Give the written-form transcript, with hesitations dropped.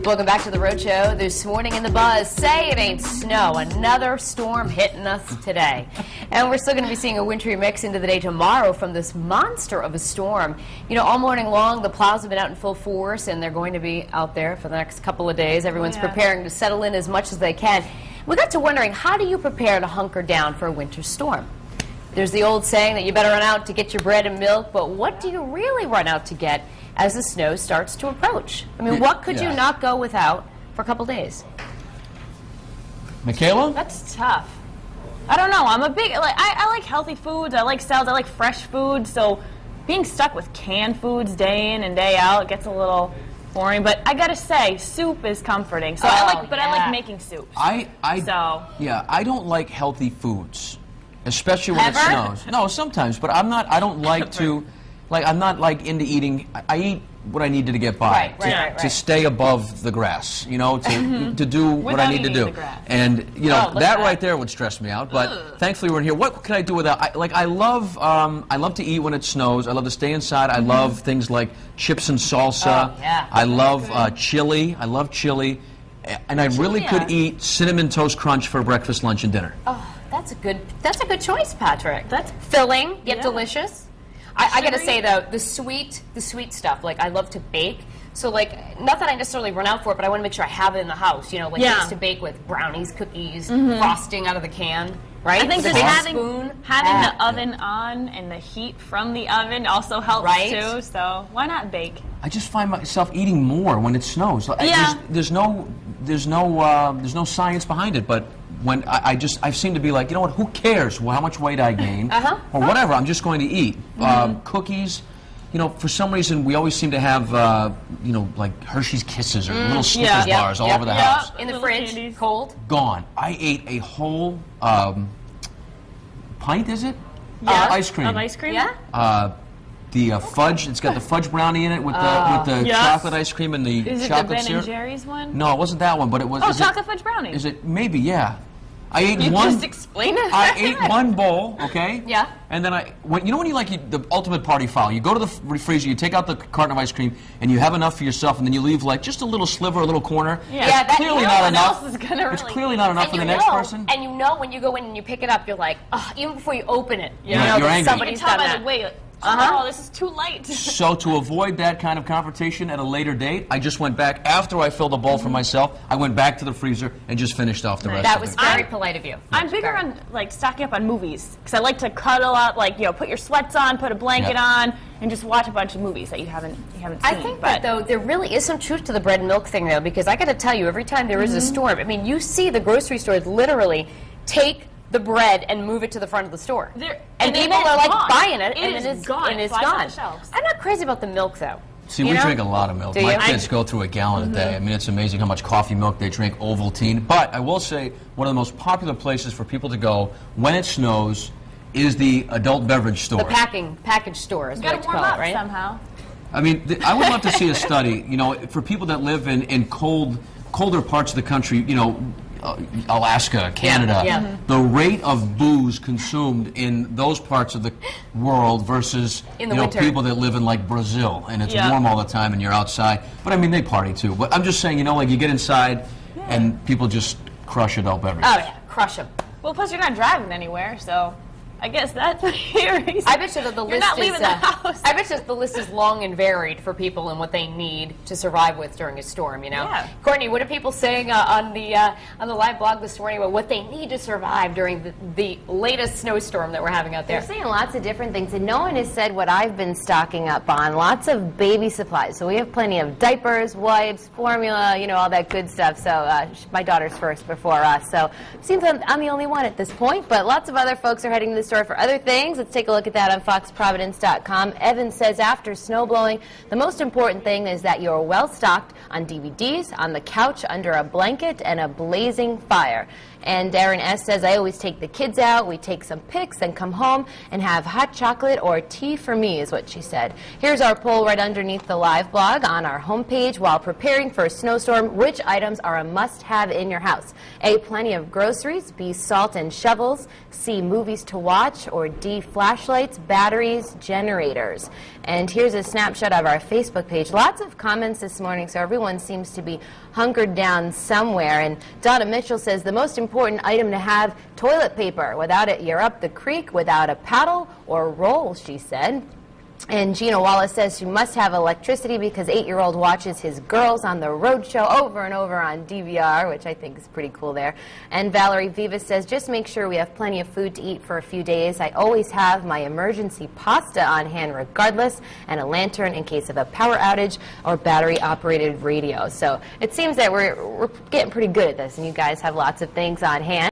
Welcome back to the Rhode Show. This morning in the buzz, say it ain't snow. Another storm hitting us today. And we're still going to be seeing a wintry mix into the day tomorrow from this monster of a storm. You know, all morning long, the plows have been out in full force, and they're going to be out there for the next couple of days. Everyone's preparing to settle in as much as they can. We got to wondering, how do you prepare to hunker down for a winter storm? There's the old saying that you better run out to get your bread and milk, but what do you really run out to get as the snow starts to approach? I mean, what could you not go without for a couple days? Michaela? That's tough. I don't know. I'm a big, I like healthy foods. I like salads. I like fresh food. So being stuck with canned foods day in and day out gets a little boring. But I gotta say, soup is comforting. So I like making soups. I don't like healthy foods, especially when it snows. No, sometimes, but I don't like to. I'm not into eating. I eat what I needed to get by to stay above the grass, you know, to do what I need to do. And you know that right there would stress me out. But thankfully we're in here. What can I do without? I love to eat when it snows. I love to stay inside. I love things like chips and salsa. I love chili. I love chili, and I really could eat Cinnamon Toast Crunch for breakfast, lunch, and dinner. Oh, that's a good choice, Patrick. That's filling yet delicious. I gotta say though, the sweet stuff, like I love to bake. So like, not that I necessarily run out for it, but I want to make sure I have it in the house. You know, like I used to bake with brownies, cookies, frosting out of the can, right? I think just having the oven on and the heat from the oven also helps too. So why not bake? I just find myself eating more when it snows. There's no science behind it, but when I seem to be like, you know what, who cares how much weight I gain or whatever, I'm just going to eat. Cookies, you know, for some reason we always seem to have, you know, like Hershey's Kisses or little Snickers bars all over the house. In the fridge, cold. Gone. I ate a whole pint, is it? Of ice cream. Of ice cream? Yeah. The fudge, it's got the fudge brownie in it with the chocolate ice cream and the chocolate syrup. Is it the Ben & Jerry's one? No, it wasn't that one, but it was. Oh, chocolate fudge brownie. Is it? Maybe, yeah. I ate you just explain it. I ate one bowl, okay? Yeah. And then you know when you like the ultimate party foul? You go to the freezer, you take out the carton of ice cream, and you have enough for yourself, and then you leave like just a little sliver, a little corner. Yeah, it's clearly not enough. It's clearly not enough for the next person. And you know when you go in and you pick it up, you're like, oh, even before you open it, you know that angry. somebody's done that. Oh, this is too light. So to avoid that kind of confrontation at a later date, I just went back, after I filled a bowl for myself, I went back to the freezer and just finished off the rest of it. That was very polite of you. I'm bigger on like stocking up on movies, because I like to cuddle up, like, you know, put your sweats on, put a blanket on, and just watch a bunch of movies that you haven't seen. I think that, though, there really is some truth to the bread and milk thing, though, because I got to tell you, every time there is a storm, I mean, you see the grocery stores literally take the bread and move it to the front of the store. And people are like buying it, and it's gone. I'm not crazy about the milk, though. See, we drink a lot of milk. My kids go through a gallon a day. I mean, it's amazing how much coffee milk they drink, Ovaltine. But I will say, one of the most popular places for people to go when it snows is the adult beverage store. The package store is what it's called, right? Somehow. I mean, I would love to see a study, you know, for people that live in colder parts of the country, you know, Alaska, Canada, the rate of booze consumed in those parts of the world versus people that live in like Brazil and it's warm all the time and you're outside. But I mean, they party too. But I'm just saying, you know, like you get inside and people just crush adult beverages. Oh yeah, crush them. Well, plus you're not driving anywhere, so I guess that's the reason. I bet you that the You're not leaving the house. I bet you the list is long and varied for people and what they need to survive with during a storm. You know, Courtney, what are people saying on the live blog this morning about what they need to survive during the latest snowstorm that we're having out there? They're saying lots of different things, and no one has said what I've been stocking up on. Lots of baby supplies. So we have plenty of diapers, wipes, formula, you know, all that good stuff. So my daughter's first before us. So it seems I'm the only one at this point, but lots of other folks are heading to the store for other things. Let's take a look at that on FoxProvidence.com. Evan says after snow blowing, the most important thing is that you're well stocked on DVDs, on the couch, under a blanket, and a blazing fire. And Darren S. says, I always take the kids out, we take some pics, and come home and have hot chocolate or tea for me, is what she said. Here's our poll right underneath the live blog on our homepage. While preparing for a snowstorm, which items are a must-have in your house? A, plenty of groceries, B, salt and shovels, C, movies to watch, or D, flashlights, batteries, generators. And here's a snapshot of our Facebook page. Lots of comments this morning, so everyone seems to be hunkered down somewhere. And Donna Mitchell says the most important item to have, toilet paper. Without it, you're up the creek without a paddle or roll, she said. And Gina Wallace says she must have electricity because 8-year-old watches his Girls on the Road show over and over on DVR, which I think is pretty cool there. And Valerie Vivas says, just make sure we have plenty of food to eat for a few days. I always have my emergency pasta on hand regardless, and a lantern in case of a power outage or battery-operated radio. So it seems that we're getting pretty good at this, and you guys have lots of things on hand.